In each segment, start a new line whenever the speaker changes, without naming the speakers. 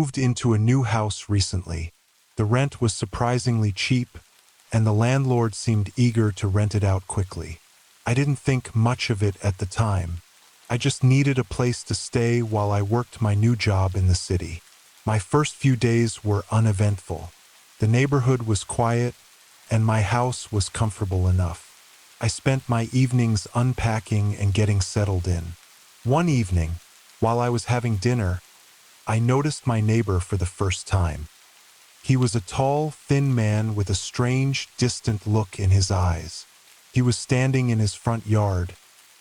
moved into a new house recently. The rent was surprisingly cheap, and the landlord seemed eager to rent it out quickly. I didn't think much of it at the time. I just needed a place to stay while I worked my new job in the city. My first few days were uneventful. The neighborhood was quiet, and my house was comfortable enough. I spent my evenings unpacking and getting settled in. One evening, while I was having dinner, I noticed my neighbor for the first time. He was a tall, thin man with a strange, distant look in his eyes. He was standing in his front yard,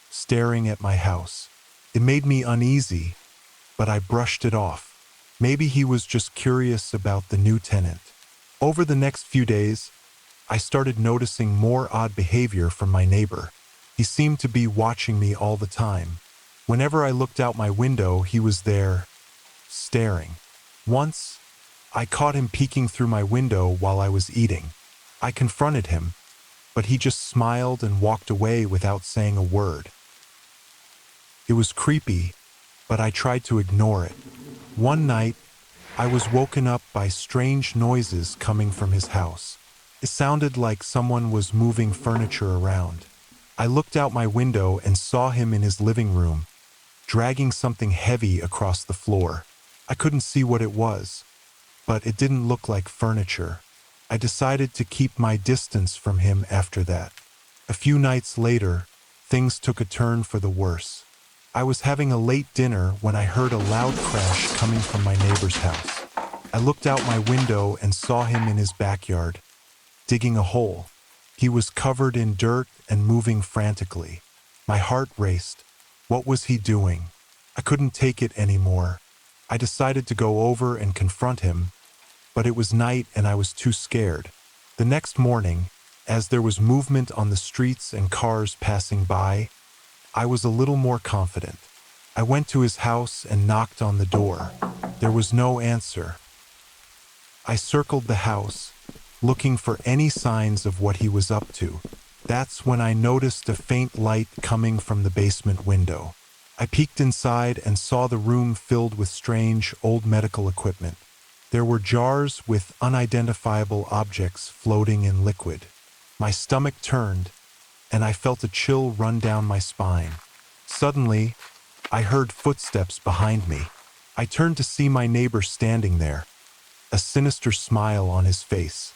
staring at my house. It made me uneasy, but I brushed it off. Maybe he was just curious about the new tenant. Over the next few days, I started noticing more odd behavior from my neighbor. He seemed to be watching me all the time. Whenever I looked out my window, he was there, staring. Once, I caught him peeking through my window while I was eating. I confronted him, but he just smiled and walked away without saying a word. It was creepy, but I tried to ignore it. One night, I was woken up by strange noises coming from his house. It sounded like someone was moving furniture around. I looked out my window and saw him in his living room, dragging something heavy across the floor. I couldn't see what it was, but it didn't look like furniture. I decided to keep my distance from him after that. A few nights later, things took a turn for the worse. I was having a late dinner when I heard a loud crash coming from my neighbor's house. I looked out my window and saw him in his backyard, digging a hole. He was covered in dirt and moving frantically. My heart raced. What was he doing? I couldn't take it anymore. I decided to go over and confront him, but it was night and I was too scared. The next morning, as there was movement on the streets and cars passing by, I was a little more confident. I went to his house and knocked on the door. There was no answer. I circled the house, looking for any signs of what he was up to. That's when I noticed a faint light coming from the basement window. I peeked inside and saw the room filled with strange, old medical equipment. There were jars with unidentifiable objects floating in liquid. My stomach turned, and I felt a chill run down my spine. Suddenly, I heard footsteps behind me. I turned to see my neighbor standing there, a sinister smile on his face.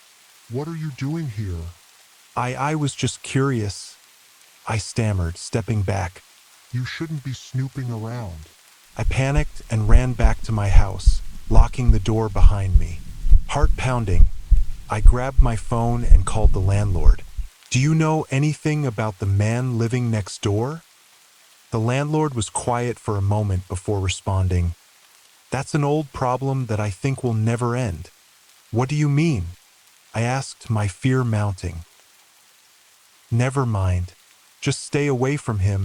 "What are you doing here?"
I was just curious, I stammered, stepping back.
"You shouldn't be snooping around."
I panicked and ran back to my house, locking the door behind me. Heart pounding, I grabbed my phone and called the landlord. "Do you know anything about the man living next door?" The landlord was quiet for a moment before responding. "That's an old problem that I think will never end." "What do you mean?" I asked, my fear mounting. "Never mind. Just stay away from him,"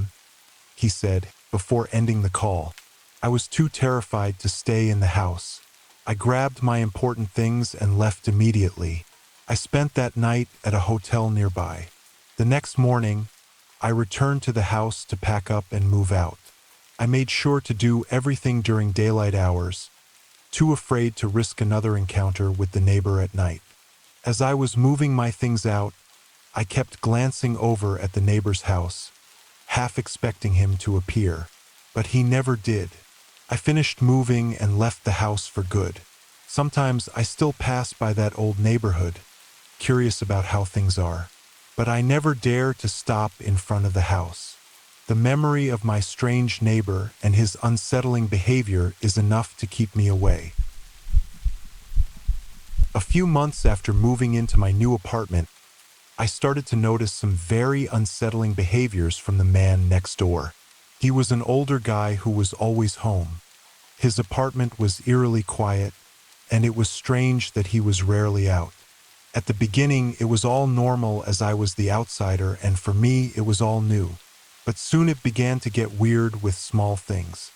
he said, before ending the call. I was too terrified to stay in the house. I grabbed my important things and left immediately. I spent that night at a hotel nearby. The next morning, I returned to the house to pack up and move out. I made sure to do everything during daylight hours, too afraid to risk another encounter with the neighbor at night. As I was moving my things out, I kept glancing over at the neighbor's house, half expecting him to appear, but he never did. I finished moving and left the house for good. Sometimes I still pass by that old neighborhood, curious about how things are, but I never dare to stop in front of the house. The memory of my strange neighbor and his unsettling behavior is enough to keep me away. A few months after moving into my new apartment, I started to notice some very unsettling behaviors from the man next door. He was an older guy who was always home. His apartment was eerily quiet, and it was strange that he was rarely out. At the beginning, it was all normal as I was the outsider, and for me, it was all new. But soon it began to get weird with small things.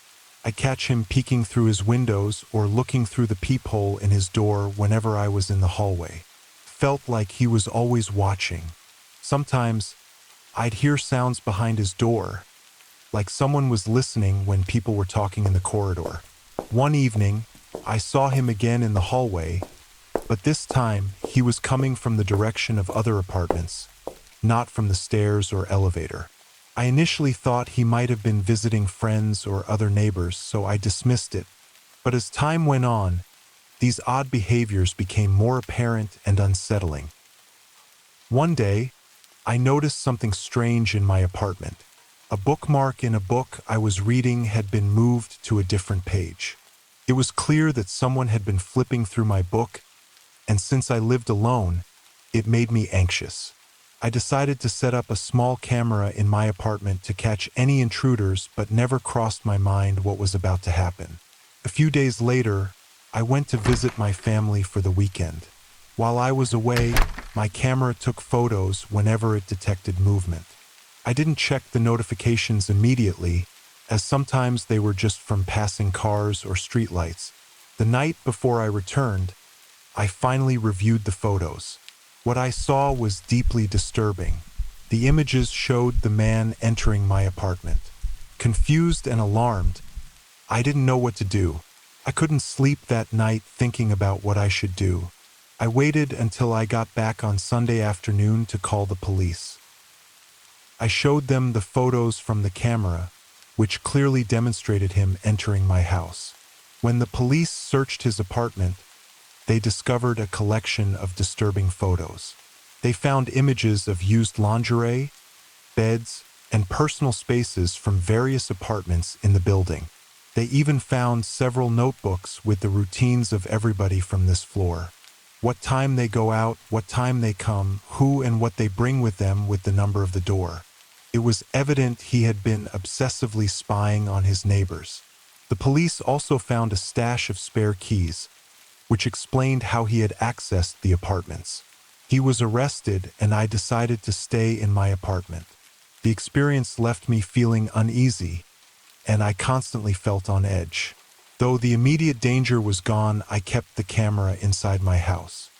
I'd catch him peeking through his windows or looking through the peephole in his door whenever I was in the hallway. Felt like he was always watching. Sometimes, I'd hear sounds behind his door, like someone was listening when people were talking in the corridor. One evening, I saw him again in the hallway, but this time he was coming from the direction of other apartments, not from the stairs or elevator. I initially thought he might have been visiting friends or other neighbors, so I dismissed it. But as time went on, these odd behaviors became more apparent and unsettling. One day, I noticed something strange in my apartment. A bookmark in a book I was reading had been moved to a different page. It was clear that someone had been flipping through my book, and since I lived alone, it made me anxious. I decided to set up a small camera in my apartment to catch any intruders, but never crossed my mind what was about to happen. A few days later, I went to visit my family for the weekend. While I was away, my camera took photos whenever it detected movement. I didn't check the notifications immediately, as sometimes they were just from passing cars or streetlights. The night before I returned, I finally reviewed the photos. What I saw was deeply disturbing. The images showed the man entering my apartment. Confused and alarmed, I didn't know what to do. I couldn't sleep that night thinking about what I should do. I waited until I got back on Sunday afternoon to call the police. I showed them the photos from the camera, which clearly demonstrated him entering my house. When the police searched his apartment, they discovered a collection of disturbing photos. They found images of used lingerie, beds, and personal spaces from various apartments in the building. They even found several notebooks with the routines of everybody from this floor. What time they go out, what time they come, who and what they bring with them with the number of the door. It was evident he had been obsessively spying on his neighbors. The police also found a stash of spare keys, which explained how he had accessed the apartments. He was arrested, and I decided to stay in my apartment. The experience left me feeling uneasy, and I constantly felt on edge. Though the immediate danger was gone, I kept the camera inside my house.